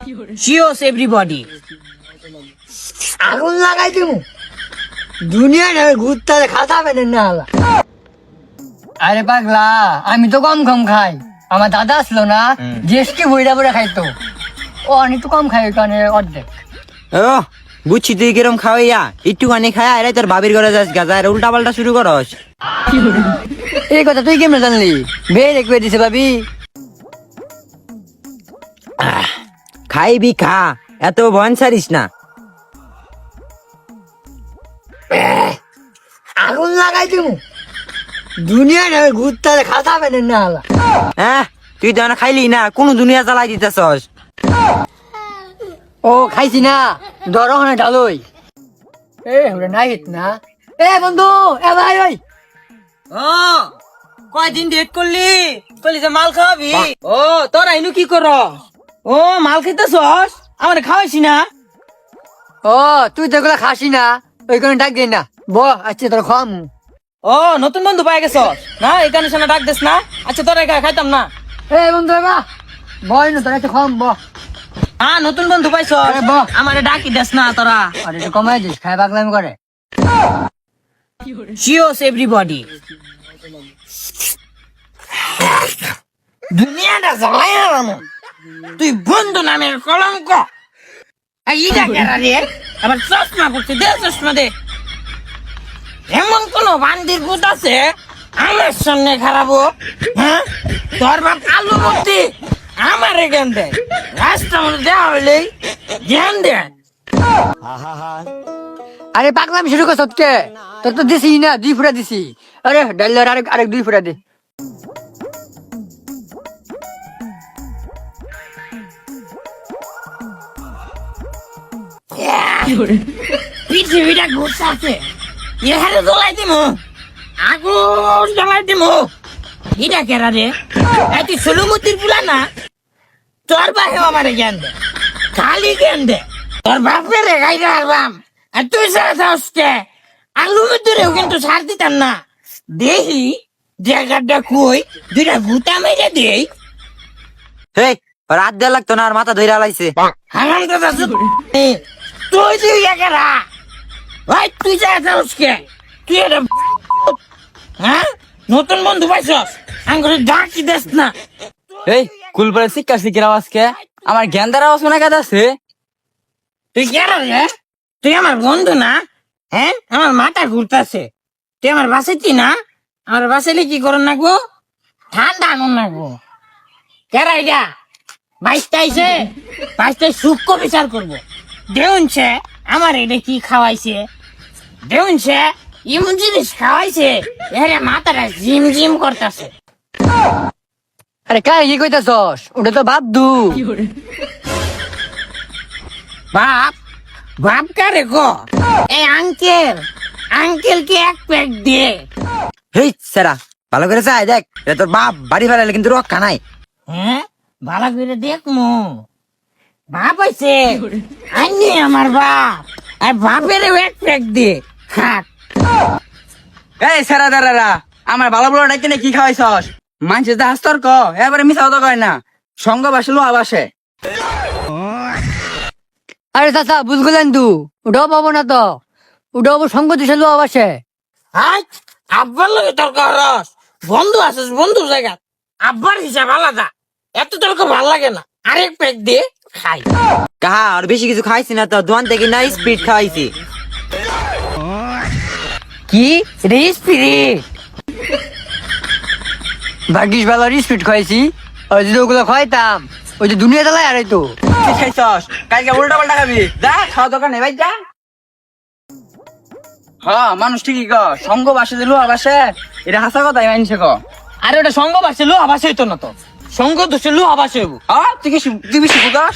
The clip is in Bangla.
Cheers everybody. আগুন লাগাই দিব দুনিয়া না ঘুরতে খাতা পেলেন না আলা। আরে পাগলা, আমি তো কম কম খাই। আমার দাদা আসলো না, জেসকে বইরা বইরা খাইতো। ও অনেক তো কম খাই, কারণে অর্ধেক। ও বুঝছি তুই কিরম খাওয়াইয়া একটুখানি খায় আরে তোর বাবির ঘরে যাস গাজা আর উল্টা পাল্টা শুরু করস। এই কথা তুই কেমনে জানলি? বের একবার দিছে ভাবি। খাইবি খা, এত ভন ছাড়িস না। আগুন লাগাই দিব দুনিয়া না ঘুরতে খাতা পেলেন না আলা। হ্যাঁ তুই তো না খাইলি না, কোন দুনিয়া চালাই দিতেছস। ও খাইছি না, ধরো না ডালই। এ আমরা নাই না। এ বন্ধু, এ ভাই ওই ও কয়দিন ডেট করলি? কইলি যে মাল খাওয়াবি? ও তোর আইনু কি কর? ও মাল খাইতেছস? আমার খাওয়াইছি না? ও তুই তো এগুলো খাসি না, ওই কোনো ডাক দিন না। ব আচ্ছা তোর খাম। ও নতুন বন্ধু পাই গেছস না? এই কারণে শোনা ডাক দিস না? আচ্ছা তোর খাইতাম না। এ বন্ধু বা বয় না, তোর একটা খাম ব। নতুন বন্ধু পাইছস? আরে বাহ। আমারে ডাকি দেস না তোরা। আরে একটু কমাই দিস, খাই পাগলামি করে। Cheers everybody. দুনিয়াটা জ্বালাই না তুই বন্ধু নামের কলঙ্ক। এইটা কেরা রে? আবার চশমা পড়ছে, দে চশমা দে। এমন কোন বান্দির ভূত আছে আমার সামনে খারাপো? হ্যাঁ তোর বাপ আলু ভর্তি আমারে জ্ঞান দেয়, রাস্তা মধ্যে দেওয়া হইলেই জ্ঞান দেয়। আরে পাগলামি শুরু কর সত্যি, তোর তো দিছি না, 2 ফুটা দিছি। আরে ডাইলার আরেক 2 ফুটা দে। পৃথিবীটা ঘুরছে, এখানে জ্বলাই দিমু, আগুন জ্বলাই দিমু। এটা কেরা রে? তুই ষোলমতির পুলা না? তোর বাহে আমার জ্ঞান দে, খালি জ্ঞান দে। তোর বাপের রেখাই রাখলাম আর তুই সাহসকে আলু মধ্যেও কিন্তু ছাড় দিতাম না। দেখি জায়গাটা কই, 2টা ভূতা মেরে দেই। হেই রাত দেয়া লাগতো না, আর মাথা ধরে আলাইছে। হারাম দাদা তুই একেরা ভাই, তুই সাহসকে তুই এটা হ্যাঁ নতুন বন্ধু পাইছস, আঙ্গুরে ডাকি দেস না। এই কুলপাড়ে শিক্ষা শিখির আওয়াজকে আমার জ্ঞানদার আওয়াজ মনে কাছে। তুই কেরা রে? তুই আমার বন্ধু না? হ্যাঁ আমার মাথা ঘুরতেছে। তুই আমার বাসাইতি না? আমার বাসাইলে কি করন নাকবো? ঠান্ডা আনুন নাকবো। কেরা এটা? 22টা আইছে, 22টায় সূক্ষ্ম বিচার করবো। দেউনছে আমার এটা কি খাওয়াইছে, দেউনছে এমন জিনিস খাওয়াইছে এরে মাথাটা জিম জিম করতেছে। আরে কাই কি কইতাছস? ওটা তো বাপ দু। বাপ বাপ কারে গো? এই আঙ্কেল কে এক প্যাক দে। হেই সেরা ভালো করে চাই দেখ, এটা তোর বাপ বাড়ি ফেলাইলে কিন্তু রক্ষা নাই। হ্যাঁ ভালো করে দেখমু। বাপ আছে আইনি আমার বাপ, আর বাপের এক প্যাক দে খাক। এই সেরা দাঁড়ারা আমার ভালো বড় ডাইতে কি খাওয়াইছস? মানছে যে হাস্তর ক এবারে মিশাও তো কয় না, সঙ্গ বাসে লোহা বাসে। আরে চাচা বুঝগুলেন তু, ওটাও পাবো না তো, ওটাও সঙ্গ দিছে লো আবাসে। আজ আব্বার লগে তর্ক রস, বন্ধু আছিস বন্ধু জায়গা, আব্বার হিসাব আলাদা, এত তর্ক ভাল লাগে না। আরেক প্যাক দে খাই। কাহা আর বেশি কিছু খাইছি না তো, দোয়ান থেকে না স্পিড খাওয়াইছি। কি রে স্পিরিট? ভাগ্যিস ভালো স্পিড খাইছি, আর যদি ওগুলো খাইতাম ওই যে দুনিয়া চালাই আর তো। কি খাইছস? কালকে উল্টা পাল্টা খাবি, যা খাওয়া দোকান নেই ভাই যা। হ্যাঁ মানুষ ঠিকই ক, সঙ্গ বাসে যে লোহা বাসে, এটা হাসা কথাই মানছে ক। আরে ওটা সঙ্গ বাসে লো আবাস হইতো না তো, সঙ্গ দোষে লো আবাস হইব। তুই কি তুই বেশি বুঝাস?